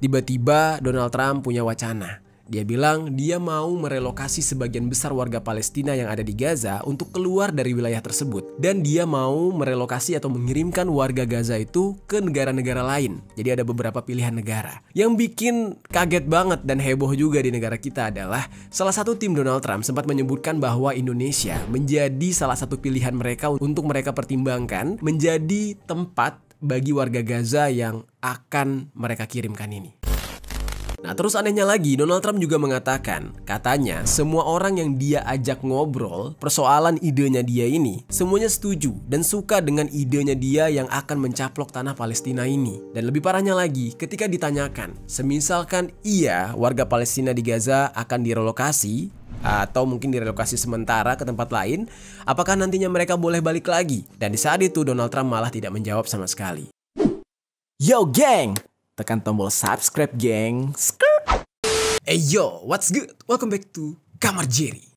tiba-tiba Donald Trump punya wacana. Dia bilang dia mau merelokasi sebagian besar warga Palestina yang ada di Gaza untuk keluar dari wilayah tersebut. Dan dia mau merelokasi atau mengirimkan warga Gaza itu ke negara-negara lain. Jadi ada beberapa pilihan negara. Yang bikin kaget banget dan heboh juga di negara kita adalah salah satu tim Donald Trump sempat menyebutkan bahwa Indonesia menjadi salah satu pilihan mereka untuk mereka pertimbangkan menjadi tempat bagi warga Gaza yang akan mereka kirimkan ini. Nah, terus anehnya lagi, Donald Trump juga mengatakan, katanya semua orang yang dia ajak ngobrol persoalan idenya dia ini, semuanya setuju dan suka dengan idenya dia yang akan mencaplok tanah Palestina ini. Dan lebih parahnya lagi, ketika ditanyakan, semisalkan iya warga Palestina di Gaza akan direlokasi, atau mungkin direlokasi sementara ke tempat lain, apakah nantinya mereka boleh balik lagi? Dan di saat itu Donald Trump malah tidak menjawab sama sekali. Yo geng, tekan tombol subscribe geng. Hey yo, what's good? Welcome back to Kamar Jerry.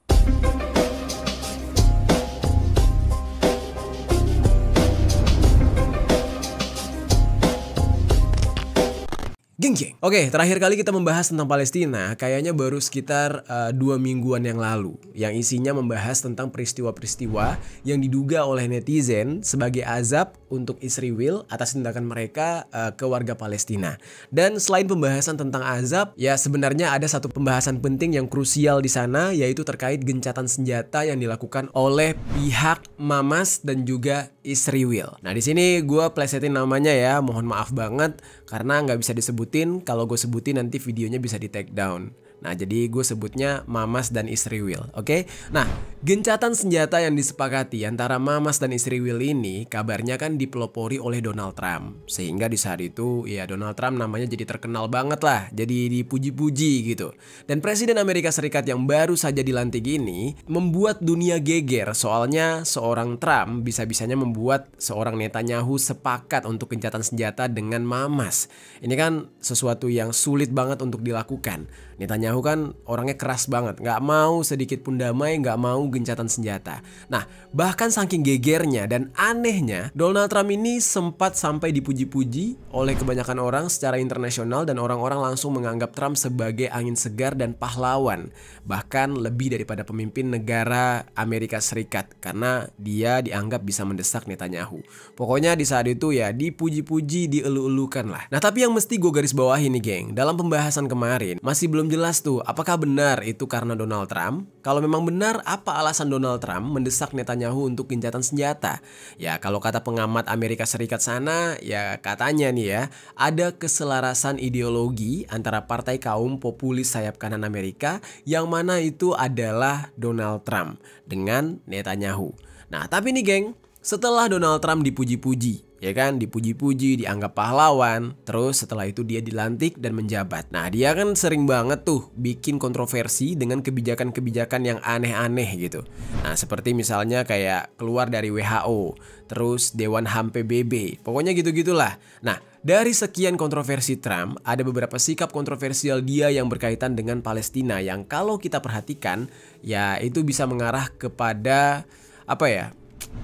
Geng. Oke, terakhir kali kita membahas tentang Palestina kayaknya baru sekitar 2 mingguan yang lalu, yang isinya membahas tentang peristiwa-peristiwa yang diduga oleh netizen sebagai azab untuk Israel atas tindakan mereka ke warga Palestina. Dan selain pembahasan tentang azab, ya sebenarnya ada satu pembahasan penting yang krusial di sana, yaitu terkait gencatan senjata yang dilakukan oleh pihak Hamas dan juga Israel. Nah, di sini gue plesetin namanya ya, mohon maaf banget karena nggak bisa disebutin. Kalau gue sebutin nanti videonya bisa di take down. Nah, jadi gue sebutnya Hamas dan Israel, oke? Nah, gencatan senjata yang disepakati antara Hamas dan Israel ini kabarnya kan dipelopori oleh Donald Trump. Sehingga di saat itu ya Donald Trump namanya jadi terkenal banget lah, jadi dipuji-puji gitu. Dan Presiden Amerika Serikat yang baru saja dilantik ini membuat dunia geger, soalnya seorang Trump bisa-bisanya membuat seorang Netanyahu sepakat untuk gencatan senjata dengan Hamas. Ini kan sesuatu yang sulit banget untuk dilakukan. Netanyahu kan orangnya keras banget, nggak mau sedikit pun damai, nggak mau gencatan senjata. Nah, bahkan saking gegernya dan anehnya, Donald Trump ini sempat sampai dipuji-puji oleh kebanyakan orang secara internasional dan orang-orang langsung menganggap Trump sebagai angin segar dan pahlawan. Bahkan lebih daripada pemimpin negara Amerika Serikat karena dia dianggap bisa mendesak Netanyahu. Pokoknya di saat itu ya dipuji-puji, dielu-elukan lah. Nah, tapi yang mesti gue garis bawahi nih geng, dalam pembahasan kemarin masih belum jelas tuh apakah benar itu karena Donald Trump. Kalau memang benar, apa alasan Donald Trump mendesak Netanyahu untuk gencatan senjata? Ya kalau kata pengamat Amerika Serikat sana, ya katanya nih ya, ada keselarasan ideologi antara partai kaum populis sayap kanan Amerika yang mana itu adalah Donald Trump dengan Netanyahu. Nah tapi nih geng, setelah Donald Trump dipuji-puji, ya kan, dipuji-puji, dianggap pahlawan, terus setelah itu dia dilantik dan menjabat. Nah, dia kan sering banget tuh bikin kontroversi dengan kebijakan-kebijakan yang aneh-aneh gitu. Nah, seperti misalnya kayak keluar dari WHO, terus Dewan HAM PBB, pokoknya gitu-gitulah. Nah, dari sekian kontroversi Trump, ada beberapa sikap kontroversial dia yang berkaitan dengan Palestina yang kalau kita perhatikan, ya itu bisa mengarah kepada apa ya?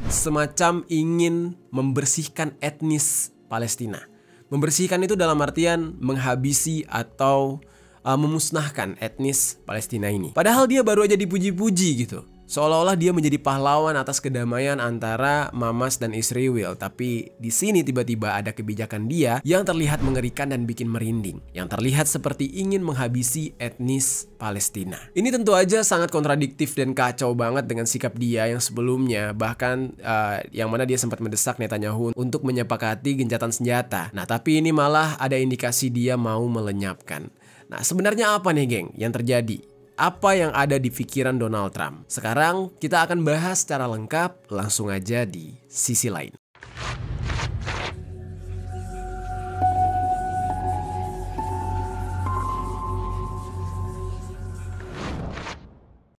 Semacam ingin membersihkan etnis Palestina. Membersihkan itu dalam artian menghabisi atau memusnahkan etnis Palestina ini. Padahal dia baru aja dipuji-puji gitu. Seolah-olah dia menjadi pahlawan atas kedamaian antara Hamas dan Israel. Tapi di sini tiba-tiba ada kebijakan dia yang terlihat mengerikan dan bikin merinding. Yang terlihat seperti ingin menghabisi etnis Palestina. Ini tentu aja sangat kontradiktif dan kacau banget dengan sikap dia yang sebelumnya. Bahkan yang mana dia sempat mendesak Netanyahu untuk menyepakati gencatan senjata. Nah tapi ini malah ada indikasi dia mau melenyapkan. Nah sebenarnya apa nih geng yang terjadi? Apa yang ada di pikiran Donald Trump? Sekarang kita akan bahas secara lengkap, langsung aja di sisi lain.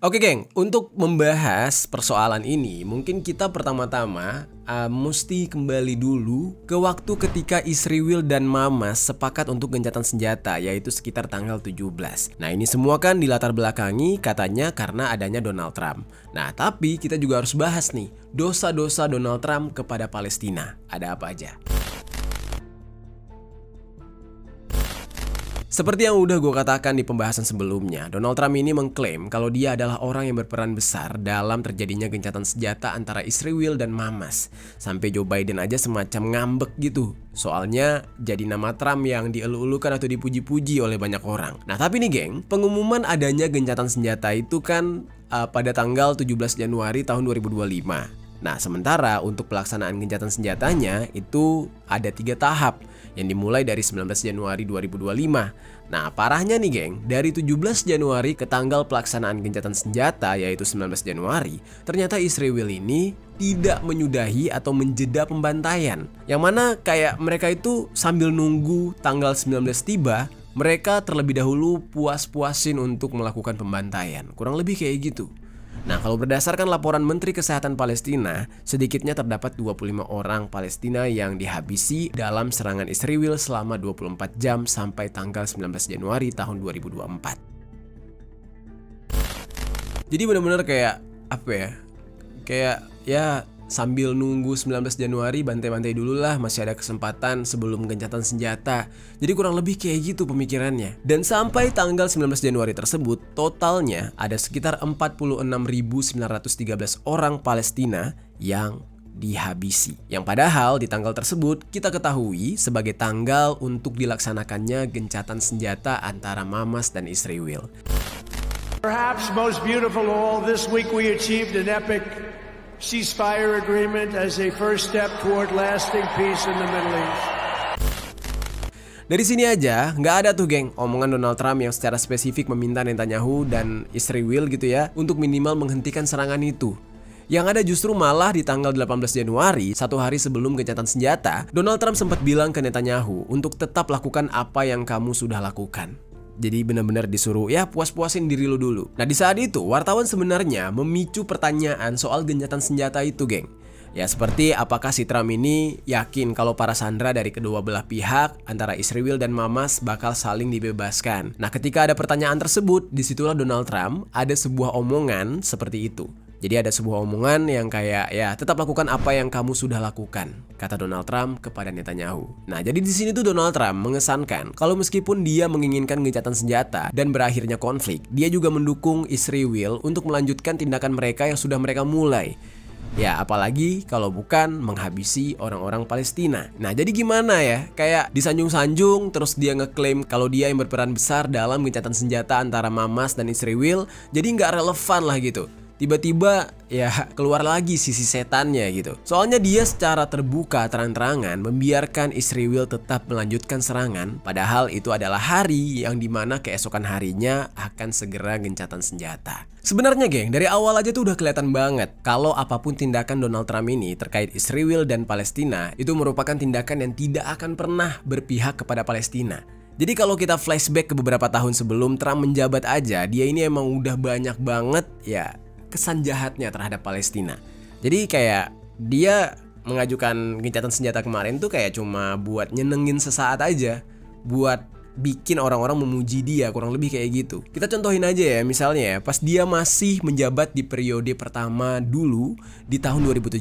Oke geng, untuk membahas persoalan ini mungkin kita pertama-tama mesti kembali dulu ke waktu ketika Israel dan Hamas sepakat untuk gencatan senjata, yaitu sekitar tanggal 17. Nah ini semua kan dilatar belakangi katanya karena adanya Donald Trump. Nah tapi kita juga harus bahas nih dosa-dosa Donald Trump kepada Palestina. Ada apa aja? Seperti yang udah gue katakan di pembahasan sebelumnya, Donald Trump ini mengklaim kalau dia adalah orang yang berperan besar dalam terjadinya gencatan senjata antara Israel dan Hamas. Sampai Joe Biden aja semacam ngambek gitu. Soalnya jadi nama Trump yang dielu-elukan atau dipuji-puji oleh banyak orang. Nah tapi nih geng, pengumuman adanya gencatan senjata itu kan pada tanggal 17 Januari tahun 2025. Nah sementara untuk pelaksanaan gencatan senjatanya itu ada 3 tahap yang dimulai dari 19 Januari 2025. Nah parahnya nih geng, dari 17 Januari ke tanggal pelaksanaan gencatan senjata yaitu 19 Januari, ternyata Israel ini tidak menyudahi atau menjeda pembantaian. Yang mana kayak mereka itu sambil nunggu tanggal 19 tiba, mereka terlebih dahulu puas-puasin untuk melakukan pembantaian. Kurang lebih kayak gitu. Nah kalau berdasarkan laporan Menteri Kesehatan Palestina, sedikitnya terdapat 25 orang Palestina yang dihabisi dalam serangan Israel selama 24 jam sampai tanggal 19 Januari tahun 2024. Jadi benar-benar kayak apa ya? Kayak ya sambil nunggu 19 Januari bantai-bantai dulu lah, masih ada kesempatan sebelum gencatan senjata. Jadi kurang lebih kayak gitu pemikirannya. Dan sampai tanggal 19 Januari tersebut, totalnya ada sekitar 46.913 orang Palestina yang dihabisi. Yang padahal di tanggal tersebut kita ketahui sebagai tanggal untuk dilaksanakannya gencatan senjata antara Hamas dan Israel. Perhaps most beautiful of all, this week we achieved an epic ceasefire agreement as a first step toward lasting peace in the Middle East. Dari sini aja nggak ada tuh geng omongan Donald Trump yang secara spesifik meminta Netanyahu dan Israel gitu ya untuk minimal menghentikan serangan itu. Yang ada justru malah di tanggal 18 Januari, 1 hari sebelum gencatan senjata, Donald Trump sempat bilang ke Netanyahu untuk tetap lakukan apa yang kamu sudah lakukan. Jadi benar-benar disuruh ya puas-puasin diri lo dulu. Nah di saat itu wartawan sebenarnya memicu pertanyaan soal gencatan senjata itu geng. Ya seperti apakah si Trump ini yakin kalau para sandera dari kedua belah pihak antara Israel dan Hamas bakal saling dibebaskan. Nah ketika ada pertanyaan tersebut, disitulah Donald Trump ada sebuah omongan seperti itu. Jadi ada sebuah omongan yang kayak ya tetap lakukan apa yang kamu sudah lakukan, kata Donald Trump kepada Netanyahu. Nah jadi di sini tuh Donald Trump mengesankan kalau meskipun dia menginginkan gencatan senjata dan berakhirnya konflik, dia juga mendukung Israel untuk melanjutkan tindakan mereka yang sudah mereka mulai. Ya apalagi kalau bukan menghabisi orang-orang Palestina. Nah jadi gimana ya, kayak disanjung-sanjung terus dia ngeklaim kalau dia yang berperan besar dalam gencatan senjata antara Hamas dan Israel, jadi nggak relevan lah gitu. Tiba-tiba ya keluar lagi sisi setannya gitu. Soalnya dia secara terbuka terang-terangan membiarkan Israel tetap melanjutkan serangan, padahal itu adalah hari yang dimana keesokan harinya akan segera gencatan senjata. Sebenarnya geng, dari awal aja tuh udah kelihatan banget kalau apapun tindakan Donald Trump ini terkait Israel dan Palestina itu merupakan tindakan yang tidak akan pernah berpihak kepada Palestina. Jadi kalau kita flashback ke beberapa tahun sebelum Trump menjabat aja, dia ini emang udah banyak banget ya kesan jahatnya terhadap Palestina. Jadi kayak dia mengajukan gencatan senjata kemarin tuh kayak cuma buat nyenengin sesaat aja, buat bikin orang-orang memuji dia, kurang lebih kayak gitu. Kita contohin aja ya, misalnya ya, pas dia masih menjabat di periode pertama dulu di tahun 2017.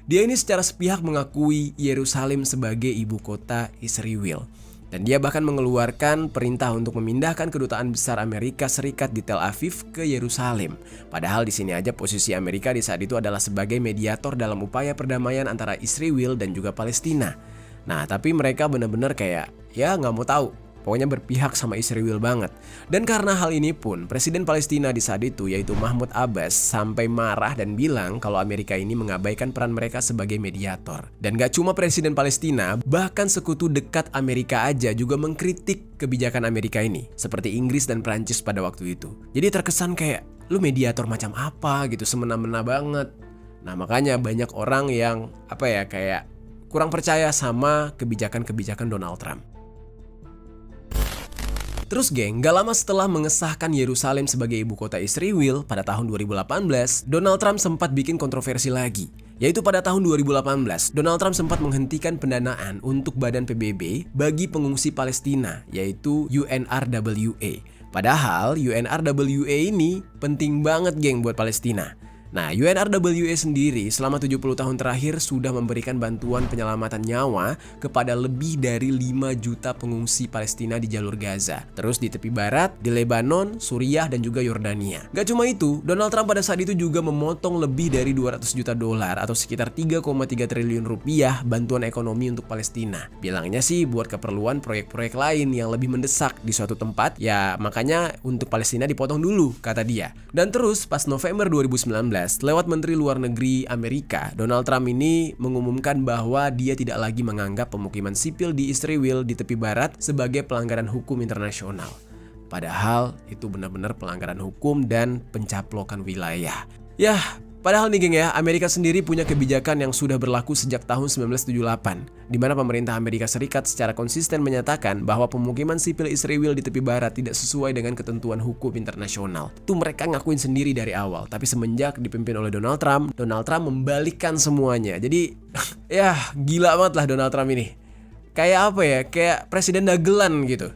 Dia ini secara sepihak mengakui Yerusalem sebagai ibu kota Israel. Dan dia bahkan mengeluarkan perintah untuk memindahkan kedutaan besar Amerika Serikat di Tel Aviv ke Yerusalem. Padahal di sini aja posisi Amerika di saat itu adalah sebagai mediator dalam upaya perdamaian antara Israel dan juga Palestina. Nah, tapi mereka benar-benar kayak ya nggak mau tahu. Pokoknya berpihak sama Israel banget. Dan karena hal ini pun, Presiden Palestina di saat itu yaitu Mahmud Abbas sampai marah dan bilang kalau Amerika ini mengabaikan peran mereka sebagai mediator. Dan gak cuma Presiden Palestina, bahkan sekutu dekat Amerika aja juga mengkritik kebijakan Amerika ini. Seperti Inggris dan Prancis pada waktu itu. Jadi terkesan kayak, lu mediator macam apa gitu, semena-mena banget. Nah makanya banyak orang yang kayak kurang percaya sama kebijakan-kebijakan Donald Trump. Terus geng, gak lama setelah mengesahkan Yerusalem sebagai ibu kota Israel pada tahun 2018, Donald Trump sempat bikin kontroversi lagi. Yaitu pada tahun 2018, Donald Trump sempat menghentikan pendanaan untuk badan PBB bagi pengungsi Palestina, yaitu UNRWA. Padahal UNRWA ini penting banget geng buat Palestina. Nah, UNRWA sendiri selama 70 tahun terakhir sudah memberikan bantuan penyelamatan nyawa kepada lebih dari 5 juta pengungsi Palestina di jalur Gaza. Terus di tepi barat, di Lebanon, Suriah, dan juga Yordania. Gak cuma itu, Donald Trump pada saat itu juga memotong lebih dari 200 juta dolar atau sekitar 3,3 triliun rupiah bantuan ekonomi untuk Palestina. Bilangnya sih buat keperluan proyek-proyek lain yang lebih mendesak di suatu tempat, ya makanya untuk Palestina dipotong dulu, kata dia. Dan terus pas November 2019, lewat Menteri Luar Negeri Amerika, Donald Trump ini mengumumkan bahwa dia tidak lagi menganggap pemukiman sipil di Israel di tepi barat sebagai pelanggaran hukum internasional. Padahal itu benar-benar pelanggaran hukum dan pencaplokan wilayah. Yah, padahal nih geng ya, Amerika sendiri punya kebijakan yang sudah berlaku sejak tahun 1978, di mana pemerintah Amerika Serikat secara konsisten menyatakan bahwa pemukiman sipil Israel di tepi barat tidak sesuai dengan ketentuan hukum internasional. Itu mereka ngakuin sendiri dari awal, tapi semenjak dipimpin oleh Donald Trump membalikkan semuanya. Jadi, ya gila banget lah Donald Trump ini. Kayak apa ya, kayak presiden dagelan gitu.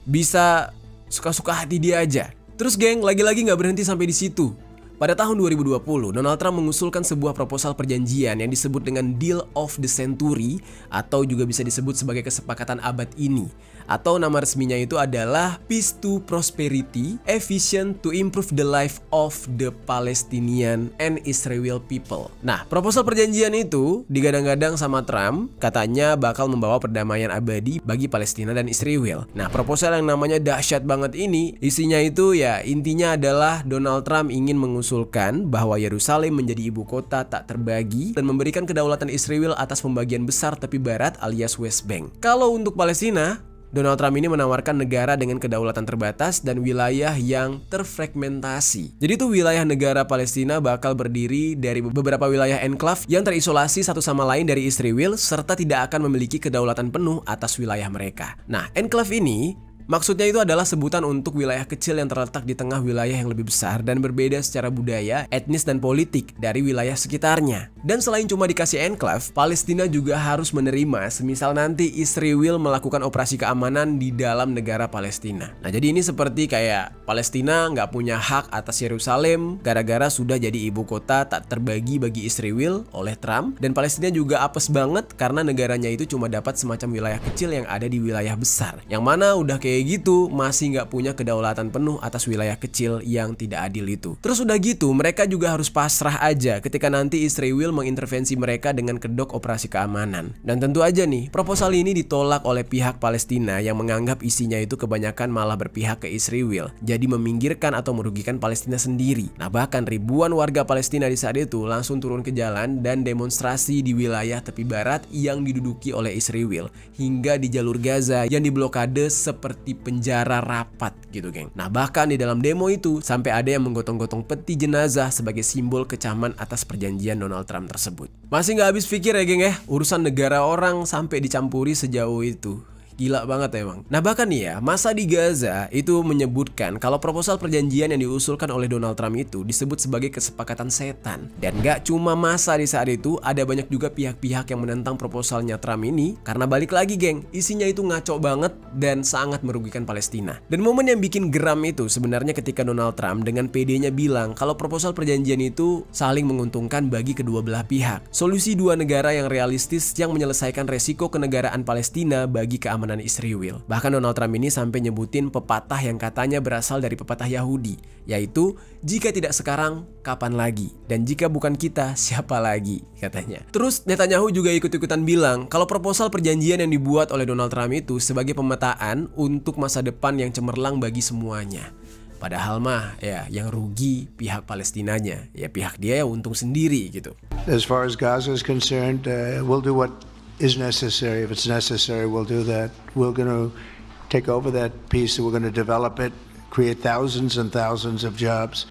Bisa suka-suka hati dia aja. Terus geng, lagi-lagi nggak berhenti sampai di situ. Pada tahun 2020, Donald Trump mengusulkan sebuah proposal perjanjian yang disebut dengan Deal of the Century atau juga bisa disebut sebagai kesepakatan abad ini. Atau nama resminya itu adalah Peace to Prosperity, a Vision to Improve the Life of the Palestinian and Israel People. Nah, proposal perjanjian itu digadang-gadang sama Trump, katanya bakal membawa perdamaian abadi bagi Palestina dan Israel. Nah, proposal yang namanya dahsyat banget ini, isinya itu ya intinya adalah Donald Trump ingin mengusulkan bahwa Yerusalem menjadi ibu kota tak terbagi dan memberikan kedaulatan Israel atas pembagian besar tepi barat alias West Bank. Kalau untuk Palestina, Donald Trump ini menawarkan negara dengan kedaulatan terbatas dan wilayah yang terfragmentasi. Jadi tuh wilayah negara Palestina bakal berdiri dari beberapa wilayah enclave yang terisolasi satu sama lain dari Israel serta tidak akan memiliki kedaulatan penuh atas wilayah mereka. Nah, enclave ini maksudnya itu adalah sebutan untuk wilayah kecil yang terletak di tengah wilayah yang lebih besar dan berbeda secara budaya, etnis, dan politik dari wilayah sekitarnya. Dan selain cuma dikasih enclave, Palestina juga harus menerima semisal nanti Israel melakukan operasi keamanan di dalam negara Palestina. Nah, jadi ini seperti kayak Palestina nggak punya hak atas Yerusalem gara-gara sudah jadi ibu kota tak terbagi bagi Israel oleh Trump, dan Palestina juga apes banget karena negaranya itu cuma dapat semacam wilayah kecil yang ada di wilayah besar, yang mana udah kayak gitu masih nggak punya kedaulatan penuh atas wilayah kecil yang tidak adil itu. Terus udah gitu mereka juga harus pasrah aja ketika nanti Israel mengintervensi mereka dengan kedok operasi keamanan. Dan tentu aja nih proposal ini ditolak oleh pihak Palestina yang menganggap isinya itu kebanyakan malah berpihak ke Israel, jadi meminggirkan atau merugikan Palestina sendiri. Nah, bahkan ribuan warga Palestina di saat itu langsung turun ke jalan dan demonstrasi di wilayah tepi barat yang diduduki oleh Israel hingga di jalur Gaza yang diblokade seperti penjara rapat gitu geng. Nah, bahkan di dalam demo itu sampai ada yang menggotong-gotong peti jenazah sebagai simbol kecaman atas perjanjian Donald Trump tersebut. Masih nggak habis pikir ya geng ya, urusan negara orang sampai dicampuri sejauh itu. Gila banget emang. Nah, bahkan nih ya, masa di Gaza itu menyebutkan kalau proposal perjanjian yang diusulkan oleh Donald Trump itu disebut sebagai kesepakatan setan. Dan gak cuma masa di saat itu, ada banyak juga pihak-pihak yang menentang proposalnya Trump ini. Karena balik lagi geng, isinya itu ngaco banget dan sangat merugikan Palestina. Dan momen yang bikin geram itu sebenarnya ketika Donald Trump dengan PD-nya bilang kalau proposal perjanjian itu saling menguntungkan bagi kedua belah pihak. Solusi dua negara yang realistis yang menyelesaikan resiko kenegaraan Palestina bagi keamanan Israel. Bahkan Donald Trump ini sampai nyebutin pepatah yang katanya berasal dari pepatah Yahudi, yaitu jika tidak sekarang, kapan lagi? Dan jika bukan kita, siapa lagi? Katanya. Terus Netanyahu juga ikut-ikutan bilang kalau proposal perjanjian yang dibuat oleh Donald Trump itu sebagai pemetaan untuk masa depan yang cemerlang bagi semuanya. Padahal mah ya yang rugi pihak Palestinanya, ya pihak dia yang untung sendiri gitu. As far as Gaza is concerned, we'll do what is necessary. If it's necessary, we'll do that. We're going to take over that piece, we're going to develop it, create thousands and thousands of jobs.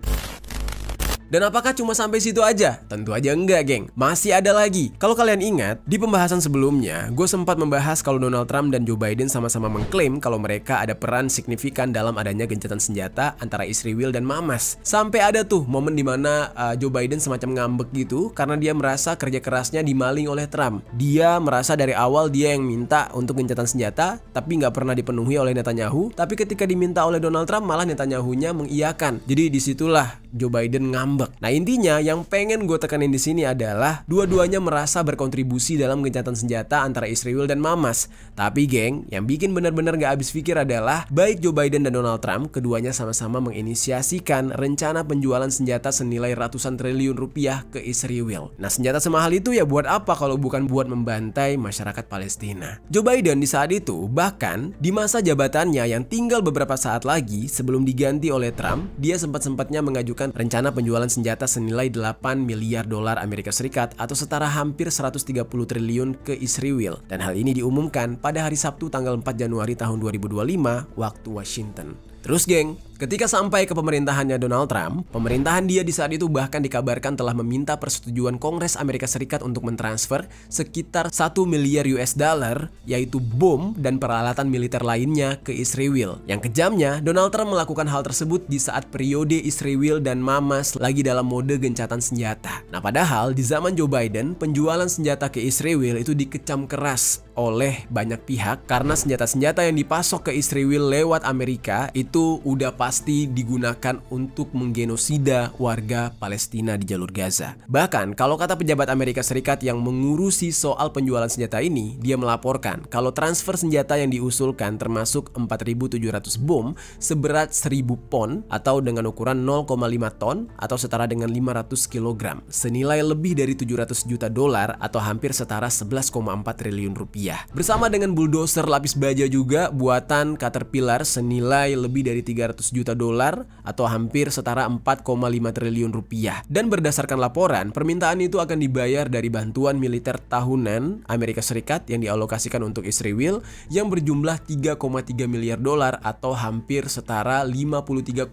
Dan apakah cuma sampai situ aja? Tentu aja enggak, geng. Masih ada lagi. Kalau kalian ingat, di pembahasan sebelumnya, gue sempat membahas kalau Donald Trump dan Joe Biden sama-sama mengklaim kalau mereka ada peran signifikan dalam adanya gencatan senjata antara Israel dan Hamas. Sampai ada tuh momen dimana Joe Biden semacam ngambek gitu karena dia merasa kerja kerasnya dimaling oleh Trump. Dia merasa dari awal dia yang minta untuk gencatan senjata, tapi nggak pernah dipenuhi oleh Netanyahu. Tapi ketika diminta oleh Donald Trump, malah Netanyahu-nya mengiyakan. Jadi disitulah Joe Biden ngambek. Nah intinya yang pengen gue tekanin di sini adalah dua-duanya merasa berkontribusi dalam gencatan senjata antara Israel dan Hamas. Tapi geng, yang bikin benar-benar gak habis pikir adalah baik Joe Biden dan Donald Trump, keduanya sama-sama menginisiasikan rencana penjualan senjata senilai ratusan triliun rupiah ke Israel. Nah senjata semahal itu ya buat apa kalau bukan buat membantai masyarakat Palestina. Joe Biden di saat itu bahkan di masa jabatannya yang tinggal beberapa saat lagi sebelum diganti oleh Trump, dia sempat-sempatnya mengajukan rencana penjualan senjata senilai 8 miliar dolar Amerika Serikat atau setara hampir 130 triliun ke Israel. Dan hal ini diumumkan pada hari Sabtu tanggal 4 Januari tahun 2025 waktu Washington. Terus geng, ketika sampai ke pemerintahannya Donald Trump, pemerintahan dia di saat itu bahkan dikabarkan telah meminta persetujuan Kongres Amerika Serikat untuk mentransfer sekitar 1 miliar US dollar, yaitu bom dan peralatan militer lainnya ke Israel. Yang kejamnya, Donald Trump melakukan hal tersebut di saat periode Israel dan Hamas lagi dalam mode gencatan senjata. Nah padahal di zaman Joe Biden, penjualan senjata ke Israel itu dikecam keras oleh banyak pihak karena senjata-senjata yang dipasok ke Israel lewat Amerika itu udah pasti digunakan untuk menggenosida warga Palestina di jalur Gaza. Bahkan kalau kata pejabat Amerika Serikat yang mengurusi soal penjualan senjata ini, dia melaporkan kalau transfer senjata yang diusulkan termasuk 4.700 bom seberat 1.000 pon atau dengan ukuran 0,5 ton atau setara dengan 500 kg senilai lebih dari 700 juta dolar atau hampir setara 11,4 triliun rupiah. Bersama dengan bulldozer lapis baja juga buatan Caterpillar senilai lebih dari 300 juta dolar atau hampir setara 4,5 triliun rupiah. Dan berdasarkan laporan, permintaan itu akan dibayar dari bantuan militer tahunan Amerika Serikat yang dialokasikan untuk Israel yang berjumlah 3,3 miliar dolar atau hampir setara 53,5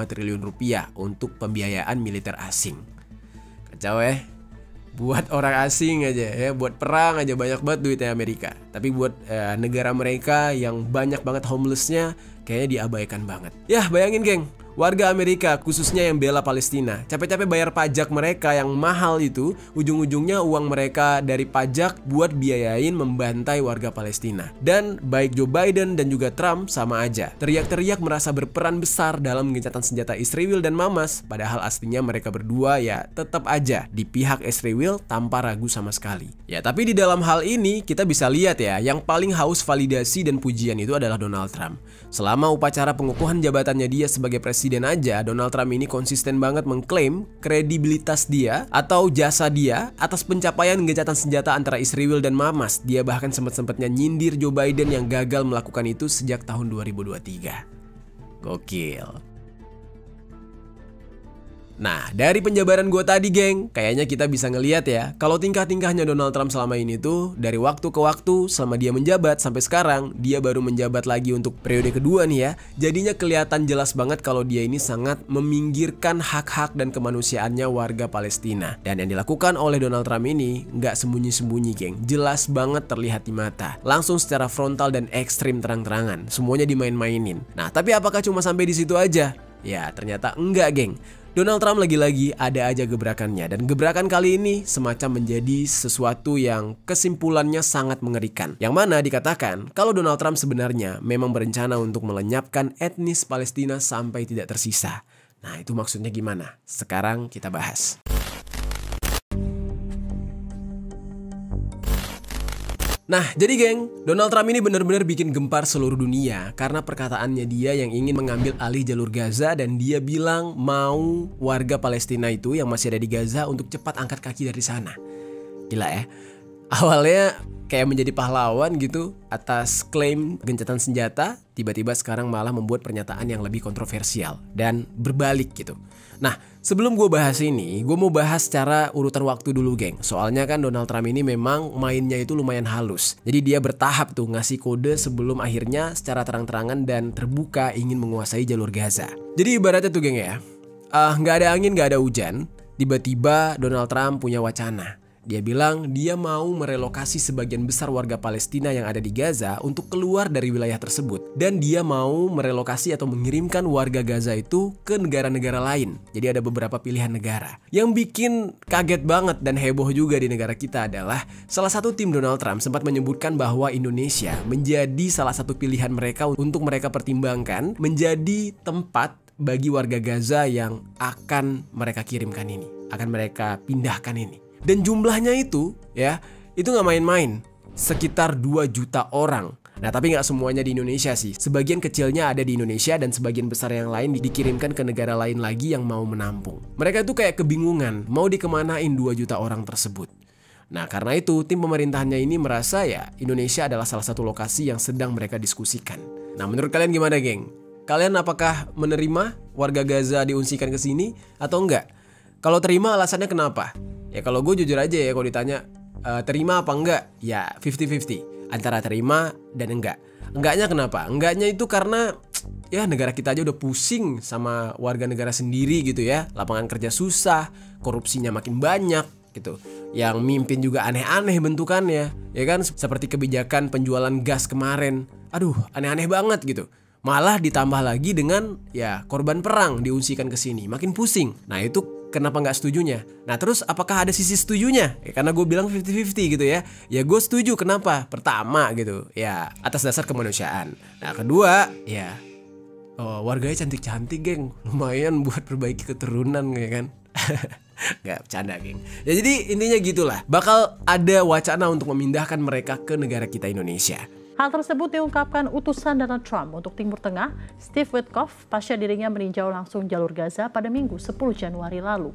triliun rupiah untuk pembiayaan militer asing. Kacau buat orang asing aja ya, buat perang aja banyak banget duitnya Amerika. Tapi buat negara mereka yang banyak banget homelessnya kayaknya diabaikan banget. Ya bayangin geng, warga Amerika khususnya yang bela Palestina capek-capek bayar pajak mereka yang mahal itu, ujung-ujungnya uang mereka dari pajak buat biayain membantai warga Palestina. Dan baik Joe Biden dan juga Trump sama aja, teriak-teriak merasa berperan besar dalam gencatan senjata Israel dan Hamas, padahal aslinya mereka berdua ya tetap aja di pihak Israel tanpa ragu sama sekali. Ya tapi di dalam hal ini kita bisa lihat ya, yang paling haus validasi dan pujian itu adalah Donald Trump. Selama upacara pengukuhan jabatannya dia sebagai presiden aja, Donald Trump ini konsisten banget mengklaim kredibilitas dia atau jasa dia atas pencapaian gencatan senjata antara Israel dan Hamas. Dia bahkan sempat-sempatnya nyindir Joe Biden yang gagal melakukan itu sejak tahun 2023. Gokil. Nah, dari penjabaran gue tadi geng, kayaknya kita bisa ngeliat ya, kalau tingkah-tingkahnya Donald Trump selama ini tuh, dari waktu ke waktu selama dia menjabat sampai sekarang, dia baru menjabat lagi untuk periode kedua nih ya. Jadinya kelihatan jelas banget kalau dia ini sangat meminggirkan hak-hak dan kemanusiaannya warga Palestina. Dan yang dilakukan oleh Donald Trump ini nggak sembunyi-sembunyi geng, jelas banget terlihat di mata. Langsung secara frontal dan ekstrim terang-terangan, semuanya dimain-mainin. Nah, tapi apakah cuma sampai di situ aja? Ya, ternyata enggak geng. Donald Trump lagi-lagi ada aja gebrakannya, dan gebrakan kali ini semacam menjadi sesuatu yang kesimpulannya sangat mengerikan. Yang mana dikatakan kalau Donald Trump sebenarnya memang berencana untuk melenyapkan etnis Palestina sampai tidak tersisa. Nah itu maksudnya gimana? Sekarang kita bahas. Nah, jadi geng, Donald Trump ini benar-benar bikin gempar seluruh dunia karena perkataannya dia yang ingin mengambil alih jalur Gaza, dan dia bilang mau warga Palestina itu yang masih ada di Gaza untuk cepat angkat kaki dari sana. Gila ya. Awalnya kayak menjadi pahlawan gitu atas klaim gencatan senjata, tiba-tiba sekarang malah membuat pernyataan yang lebih kontroversial dan berbalik gitu. Nah, sebelum gue bahas ini, gue mau bahas secara urutan waktu dulu geng. Soalnya kan Donald Trump ini memang mainnya itu lumayan halus. Jadi dia bertahap tuh ngasih kode sebelum akhirnya secara terang-terangan dan terbuka ingin menguasai jalur Gaza. Jadi ibaratnya tuh geng ya, nggak ada angin, nggak ada hujan, tiba-tiba Donald Trump punya wacana. Dia bilang dia mau merelokasi sebagian besar warga Palestina yang ada di Gaza untuk keluar dari wilayah tersebut. Dan dia mau merelokasi atau mengirimkan warga Gaza itu ke negara-negara lain. Jadi ada beberapa pilihan negara. Yang bikin kaget banget dan heboh juga di negara kita adalah salah satu tim Donald Trump sempat menyebutkan bahwa Indonesia menjadi salah satu pilihan mereka untuk mereka pertimbangkan menjadi tempat bagi warga Gaza yang akan mereka kirimkan ini, akan mereka pindahkan ini. Dan jumlahnya itu ya, itu nggak main-main, sekitar 2 juta orang. Nah tapi nggak semuanya di Indonesia sih, sebagian kecilnya ada di Indonesia dan sebagian besar yang lain dikirimkan ke negara lain lagi yang mau menampung. Mereka tuh kayak kebingungan mau dikemanain 2 juta orang tersebut. Nah karena itu tim pemerintahannya ini merasa ya Indonesia adalah salah satu lokasi yang sedang mereka diskusikan. Nah menurut kalian gimana geng? Kalian apakah menerima warga Gaza diungsikan ke sini atau enggak? Kalau terima alasannya kenapa? Ya kalau gue jujur aja ya, kalau ditanya terima apa enggak, ya 50-50 antara terima dan enggak. Enggaknya kenapa? Enggaknya itu karena ya negara kita aja udah pusing sama warga negara sendiri gitu ya. Lapangan kerja susah, korupsinya makin banyak gitu. Yang mimpin juga aneh-aneh bentukannya, ya kan? Seperti kebijakan penjualan gas kemarin. Aduh, aneh-aneh banget gitu. Malah ditambah lagi dengan ya korban perang diungsikan ke sini, makin pusing. Nah itu kenapa nggak setujunya? Nah terus apakah ada sisi setujunya? Ya, karena gue bilang 50-50 gitu ya. Ya gue setuju, kenapa? Pertama gitu ya atas dasar kemanusiaan. Nah kedua ya warganya cantik-cantik geng, lumayan buat perbaiki keturunan ya kan. Gak bercanda geng. Ya jadi intinya gitulah, bakal ada wacana untuk memindahkan mereka ke negara kita Indonesia. Hal tersebut diungkapkan utusan Donald Trump untuk Timur Tengah, Steve Witkoff, pasca dirinya meninjau langsung jalur Gaza pada Minggu 10 Januari lalu.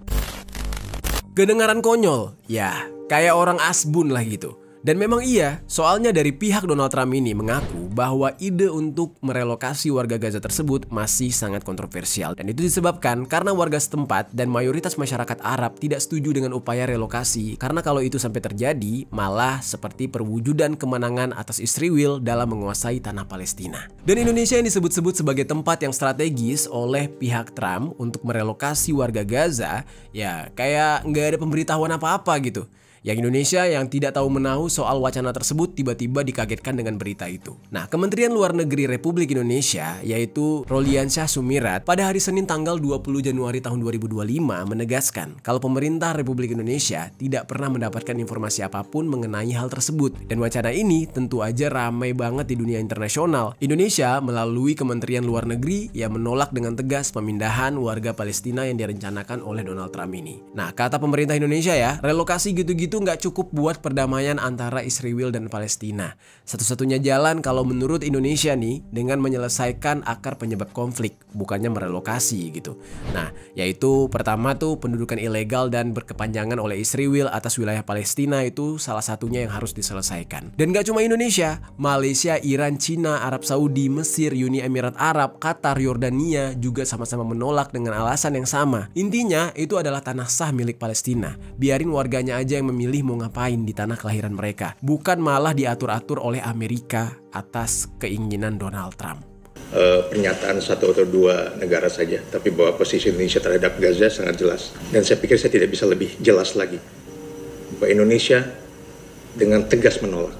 Kedengaran konyol, ya kayak orang asbun lah gitu. Dan memang iya, soalnya dari pihak Donald Trump ini mengaku bahwa ide untuk merelokasi warga Gaza tersebut masih sangat kontroversial. Dan itu disebabkan karena warga setempat dan mayoritas masyarakat Arab tidak setuju dengan upaya relokasi. Karena kalau itu sampai terjadi, malah seperti perwujudan kemenangan atas Israel dalam menguasai tanah Palestina. Dan Indonesia yang disebut-sebut sebagai tempat yang strategis oleh pihak Trump untuk merelokasi warga Gaza, ya kayak nggak ada pemberitahuan apa-apa gitu. Yang Indonesia yang tidak tahu menahu soal wacana tersebut tiba-tiba dikagetkan dengan berita itu. Nah, Kementerian Luar Negeri Republik Indonesia, yaitu Roliansyah Sumirat, pada hari Senin tanggal 20 Januari tahun 2025 menegaskan kalau pemerintah Republik Indonesia tidak pernah mendapatkan informasi apapun mengenai hal tersebut. Dan wacana ini tentu aja ramai banget di dunia internasional. Indonesia melalui Kementerian Luar Negeri yang menolak dengan tegas pemindahan warga Palestina yang direncanakan oleh Donald Trump ini. Nah, kata pemerintah Indonesia ya, relokasi gitu-gitu itu nggak cukup buat perdamaian antara Israel dan Palestina. Satu-satunya jalan kalau menurut Indonesia nih dengan menyelesaikan akar penyebab konflik, bukannya merelokasi gitu. Nah, yaitu pertama tuh pendudukan ilegal dan berkepanjangan oleh Israel atas wilayah Palestina itu salah satunya yang harus diselesaikan. Dan nggak cuma Indonesia, Malaysia, Iran, Cina, Arab Saudi, Mesir, Uni Emirat Arab, Qatar, Yordania juga sama-sama menolak dengan alasan yang sama. Intinya itu adalah tanah sah milik Palestina. Biarin warganya aja yang memilih mau ngapain di tanah kelahiran mereka, bukan malah diatur-atur oleh Amerika atas keinginan Donald Trump. Pernyataan satu atau dua negara saja, tapi bahwa posisi Indonesia terhadap Gaza sangat jelas. Dan saya pikir saya tidak bisa lebih jelas lagi bahwa Indonesia dengan tegas menolak.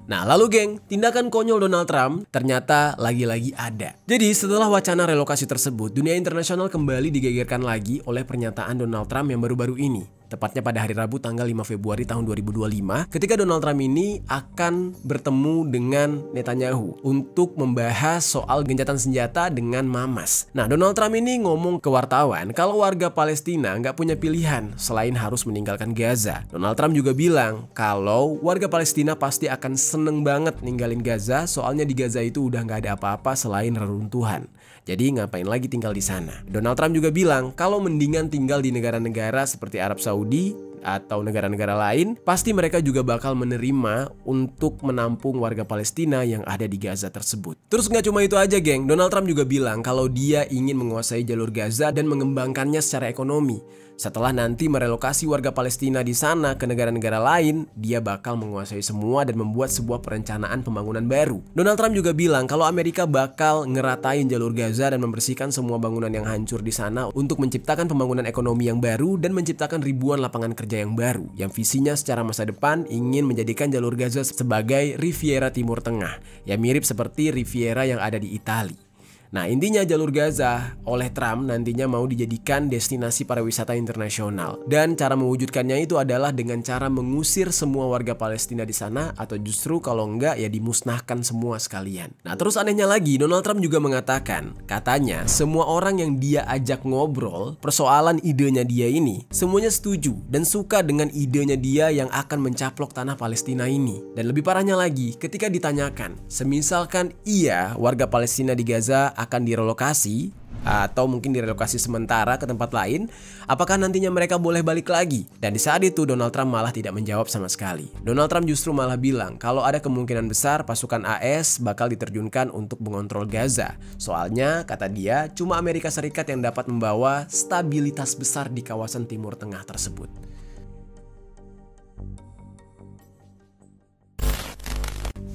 Nah lalu geng, tindakan konyol Donald Trump ternyata lagi-lagi ada. Jadi setelah wacana relokasi tersebut, dunia internasional kembali digegerkan lagi oleh pernyataan Donald Trump yang baru-baru ini. Tepatnya pada hari Rabu tanggal 5 Februari tahun 2025, ketika Donald Trump ini akan bertemu dengan Netanyahu untuk membahas soal gencatan senjata dengan Hamas. Nah, Donald Trump ini ngomong ke wartawan kalau warga Palestina nggak punya pilihan selain harus meninggalkan Gaza. Donald Trump juga bilang kalau warga Palestina pasti akan seneng banget ninggalin Gaza, soalnya di Gaza itu udah nggak ada apa-apa selain reruntuhan. Jadi ngapain lagi tinggal di sana? Donald Trump juga bilang kalau mendingan tinggal di negara-negara seperti Arab Saudi atau negara-negara lain, pasti mereka juga bakal menerima untuk menampung warga Palestina yang ada di Gaza tersebut. Terus nggak cuma itu aja geng, Donald Trump juga bilang kalau dia ingin menguasai jalur Gaza dan mengembangkannya secara ekonomi. Setelah nanti merelokasi warga Palestina di sana ke negara-negara lain, dia bakal menguasai semua dan membuat sebuah perencanaan pembangunan baru. Donald Trump juga bilang kalau Amerika bakal ngeratain jalur Gaza dan membersihkan semua bangunan yang hancur di sana untuk menciptakan pembangunan ekonomi yang baru dan menciptakan ribuan lapangan kerja yang baru, yang visinya secara masa depan ingin menjadikan jalur Gaza sebagai Riviera Timur Tengah, yang mirip seperti Riviera yang ada di Italia. Nah, intinya jalur Gaza oleh Trump nantinya mau dijadikan destinasi pariwisata internasional. Dan cara mewujudkannya itu adalah dengan cara mengusir semua warga Palestina di sana, atau justru kalau enggak ya dimusnahkan semua sekalian. Nah, terus anehnya lagi, Donald Trump juga mengatakan, katanya semua orang yang dia ajak ngobrol persoalan idenya dia ini, semuanya setuju dan suka dengan idenya dia yang akan mencaplok tanah Palestina ini. Dan lebih parahnya lagi, ketika ditanyakan, semisalkan iya warga Palestina di Gaza akan direlokasi atau mungkin direlokasi sementara ke tempat lain, apakah nantinya mereka boleh balik lagi? Dan di saat itu Donald Trump malah tidak menjawab sama sekali. Donald Trump justru malah bilang kalau ada kemungkinan besar pasukan AS bakal diterjunkan untuk mengontrol Gaza. Soalnya kata dia cuma Amerika Serikat yang dapat membawa stabilitas besar di kawasan Timur Tengah tersebut.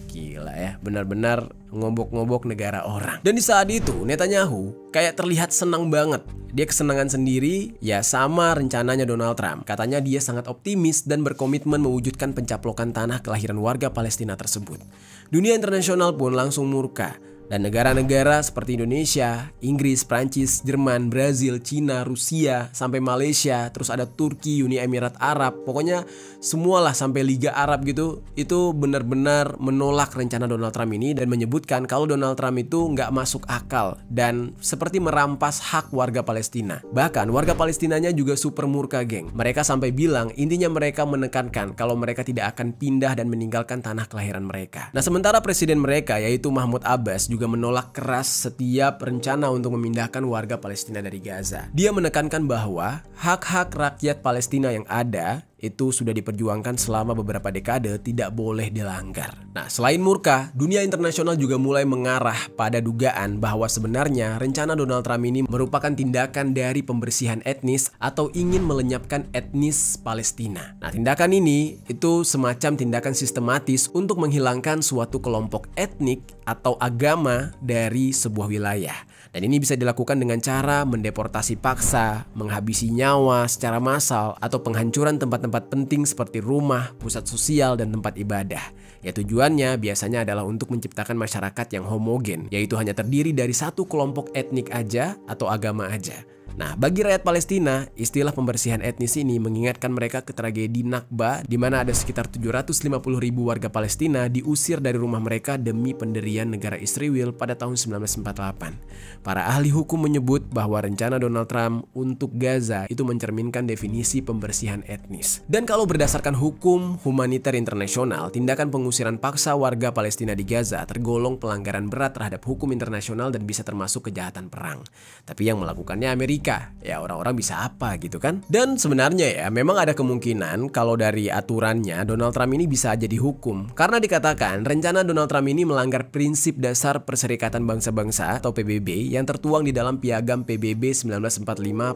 Gila ya, benar-benar ngobok-ngobok negara orang. Dan di saat itu Netanyahu kayak terlihat senang banget. Dia kesenangan sendiri ya sama rencananya Donald Trump. Katanya dia sangat optimis dan berkomitmen mewujudkan pencaplokan tanah kelahiran warga Palestina tersebut. Dunia internasional pun langsung murka. Dan negara-negara seperti Indonesia, Inggris, Prancis, Jerman, Brazil, Cina, Rusia, sampai Malaysia, terus ada Turki, Uni Emirat Arab, pokoknya semualah sampai Liga Arab gitu, itu benar-benar menolak rencana Donald Trump ini dan menyebutkan kalau Donald Trump itu nggak masuk akal dan seperti merampas hak warga Palestina. Bahkan warga Palestinanya juga super murka, geng. Mereka sampai bilang intinya mereka menekankan kalau mereka tidak akan pindah dan meninggalkan tanah kelahiran mereka. Nah, sementara presiden mereka yaitu Mahmud Abbas juga menolak keras setiap rencana untuk memindahkan warga Palestina dari Gaza. Dia menekankan bahwa hak-hak rakyat Palestina yang ada itu sudah diperjuangkan selama beberapa dekade, tidak boleh dilanggar. Nah, selain murka, dunia internasional juga mulai mengarah pada dugaan bahwa sebenarnya rencana Donald Trump ini merupakan tindakan dari pembersihan etnis atau ingin melenyapkan etnis Palestina. Nah, tindakan ini itu semacam tindakan sistematis untuk menghilangkan suatu kelompok etnik atau agama dari sebuah wilayah. Dan ini bisa dilakukan dengan cara mendeportasi paksa, menghabisi nyawa secara massal, atau penghancuran tempat-tempat penting seperti rumah, pusat sosial, dan tempat ibadah. Ya, tujuannya biasanya adalah untuk menciptakan masyarakat yang homogen, yaitu hanya terdiri dari satu kelompok etnik aja atau agama aja. Nah, bagi rakyat Palestina, istilah pembersihan etnis ini mengingatkan mereka ke tragedi Nakba, di mana ada sekitar 750.000 warga Palestina diusir dari rumah mereka demi pendirian negara Israel pada tahun 1948. Para ahli hukum menyebut bahwa rencana Donald Trump untuk Gaza itu mencerminkan definisi pembersihan etnis. Dan kalau berdasarkan hukum humaniter internasional, tindakan pengusiran paksa warga Palestina di Gaza tergolong pelanggaran berat terhadap hukum internasional dan bisa termasuk kejahatan perang. Tapi yang melakukannya Amerika. Ya, orang-orang bisa apa gitu kan? Dan sebenarnya ya memang ada kemungkinan kalau dari aturannya Donald Trump ini bisa aja dihukum, karena dikatakan rencana Donald Trump ini melanggar prinsip dasar Perserikatan Bangsa-Bangsa atau PBB yang tertuang di dalam Piagam PBB 1945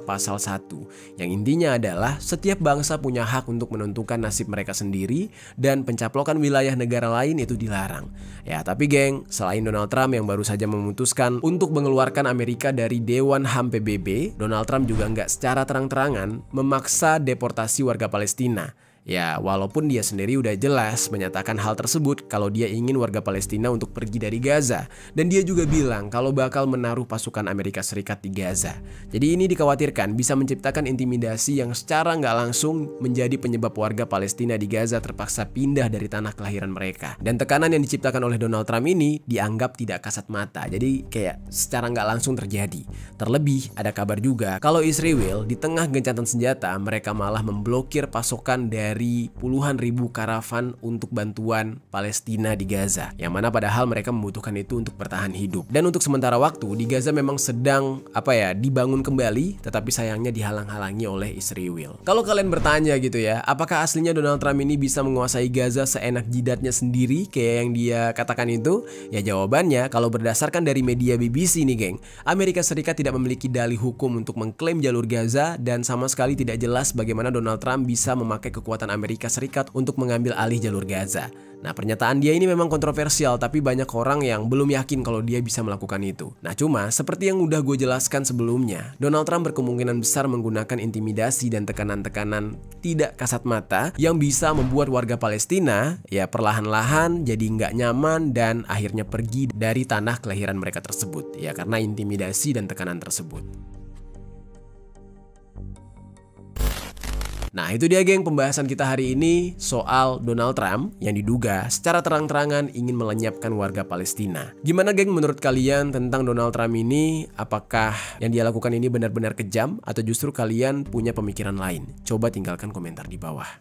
pasal 1, yang intinya adalah setiap bangsa punya hak untuk menentukan nasib mereka sendiri dan pencaplokan wilayah negara lain itu dilarang. Ya, tapi geng, selain Donald Trump yang baru saja memutuskan untuk mengeluarkan Amerika dari Dewan HAM PBB, Donald Trump juga nggak secara terang-terangan memaksa deportasi warga Palestina. Ya, walaupun dia sendiri udah jelas menyatakan hal tersebut kalau dia ingin warga Palestina untuk pergi dari Gaza. Dan dia juga bilang kalau bakal menaruh pasukan Amerika Serikat di Gaza. Jadi ini dikhawatirkan bisa menciptakan intimidasi yang secara nggak langsung menjadi penyebab warga Palestina di Gaza terpaksa pindah dari tanah kelahiran mereka. Dan tekanan yang diciptakan oleh Donald Trump ini dianggap tidak kasat mata. Jadi kayak secara nggak langsung terjadi. Terlebih ada kabar juga kalau Israel di tengah gencatan senjata mereka malah memblokir pasokan dari puluhan ribu karavan untuk bantuan Palestina di Gaza, yang mana padahal mereka membutuhkan itu untuk bertahan hidup. Dan untuk sementara waktu di Gaza memang sedang dibangun kembali, tetapi sayangnya dihalang-halangi oleh Israel. Kalau kalian bertanya gitu ya, apakah aslinya Donald Trump ini bisa menguasai Gaza seenak jidatnya sendiri kayak yang dia katakan itu? Ya, jawabannya kalau berdasarkan dari media BBC nih geng, Amerika Serikat tidak memiliki dalih hukum untuk mengklaim jalur Gaza dan sama sekali tidak jelas bagaimana Donald Trump bisa memakai kekuatan kekuatan Amerika Serikat untuk mengambil alih jalur Gaza. Nah, pernyataan dia ini memang kontroversial, tapi banyak orang yang belum yakin kalau dia bisa melakukan itu. Nah, cuma seperti yang udah gue jelaskan sebelumnya, Donald Trump berkemungkinan besar menggunakan intimidasi dan tekanan-tekanan tidak kasat mata yang bisa membuat warga Palestina ya perlahan-lahan jadi nggak nyaman dan akhirnya pergi dari tanah kelahiran mereka tersebut ya karena intimidasi dan tekanan tersebut. Nah, itu dia geng pembahasan kita hari ini soal Donald Trump yang diduga secara terang-terangan ingin melenyapkan warga Palestina. Gimana geng menurut kalian tentang Donald Trump ini? Apakah yang dia lakukan ini benar-benar kejam atau justru kalian punya pemikiran lain? Coba tinggalkan komentar di bawah.